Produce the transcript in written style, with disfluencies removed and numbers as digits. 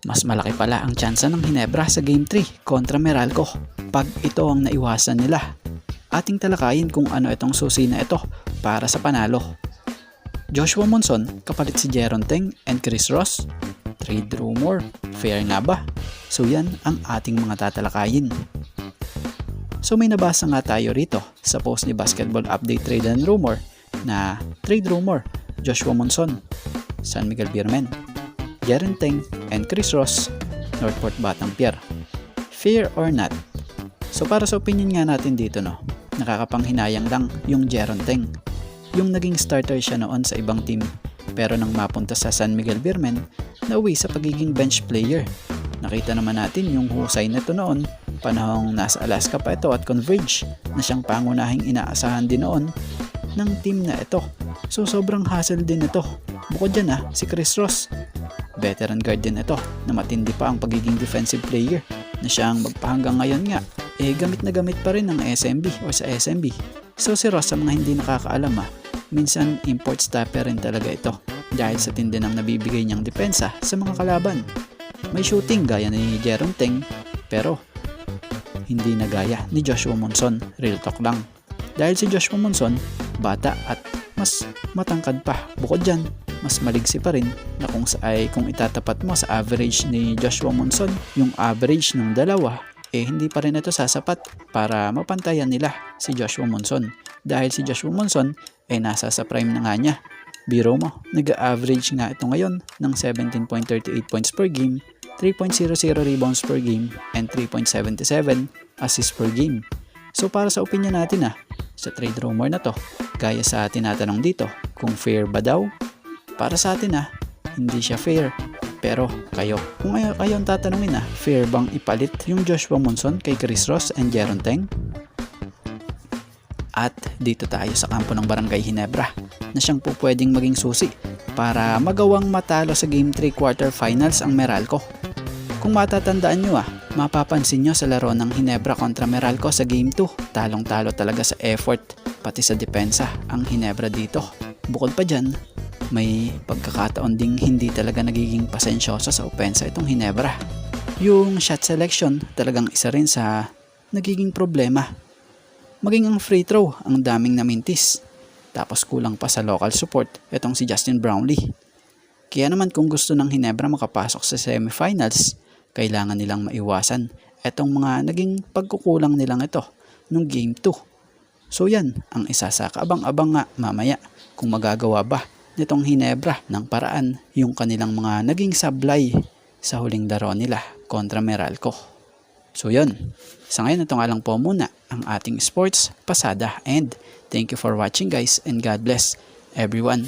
Mas malaki pala ang tsansa ng Hinebra sa Game 3 kontra Meralco pag ito ang naiwasan nila. Ating talakayin kung ano itong susi na ito para sa panalo. Joshua Monson kapalit si Jeron Teng and Chris Ross. Trade rumor, fair nga ba? So yan ang ating mga tatalakayin. So may nabasa nga tayo rito sa post ni Basketball Update Trade and Rumor na trade rumor, Joshua Monson, San Miguel Beermen, Jeron Teng and Chris Ross, Northport Batang-Pier. Fair or not? So para sa opinion nga natin dito, no, nakakapanghinayang lang yung Jeron Teng. Yung naging starter siya noon sa ibang team, pero nang mapunta sa San Miguel Beermen, nauwi sa pagiging bench player. Nakita naman natin yung husay nito noon, panahong nasa Alaska pa ito at Converge na siyang pangunahing inaasahan din noon ng team na ito. So sobrang hassle din ito. Bukod dyan si Chris Ross, veteran guard din ito na matindi pa ang pagiging defensive player na siyang magpahanggang ngayon nga gamit na gamit pa rin ng SMB o sa SMB. So si Ross, sa mga hindi nakakaalam minsan import stopper rin talaga ito dahil sa tindi ng nabibigay niyang depensa sa mga kalaban. May shooting gaya ni Jeron Teng pero hindi na gaya ni Joshua Monson, real talk lang. Dahil si Joshua Monson bata at mas matangkad pa. Bukod dyan, mas maligsi pa rin na kung itatapat mo sa average ni Joshua Monson, yung average ng dalawa, hindi pa rin ito sasapat para mapantayan nila si Joshua Monson. Dahil si Joshua Monson nasa sa prime na nga niya. Biro mo, nag-average nga ito ngayon ng 17.38 points per game, 3.00 rebounds per game, and 3.77 assists per game. So para sa opinion natin sa trade rumor na to, gaya sa tinatanong dito, kung fair ba daw? Para sa atin hindi siya fair. Pero kayo, kung kayo ang tatanungin fair bang ipalit yung Joshua Monson kay Chris Ross and Jeron Teng? At dito tayo sa kampo ng Barangay Hinebra na siyang po pwedeng maging susi para magawang matalo sa Game 3 quarterfinals ang Meralco. Kung matatandaan nyo mapapansin nyo sa laro ng Hinebra kontra Meralco sa Game 2, talong-talo talaga sa effort pati sa depensa ang Hinebra dito. Bukod pa dyan, may pagkakataon ding hindi talaga nagiging pasensyoso sa opensa itong Hinebra. Yung shot selection talagang isa rin sa nagiging problema. Maging ang free throw ang daming namintis. Tapos kulang pa sa local support itong si Justin Brownlee. Kaya naman kung gusto ng Hinebra makapasok sa semifinals, kailangan nilang maiwasan itong mga naging pagkukulang nilang ito nung Game 2. So yan ang isa sa kaabang-abang nga mamaya kung magagawa ba nitong Hinebra ng paraan yung kanilang mga naging sablay sa huling laro nila kontra Meralco. So yun, sa ngayon ito nga lang po muna ang ating sports pasada and thank you for watching guys and God bless everyone.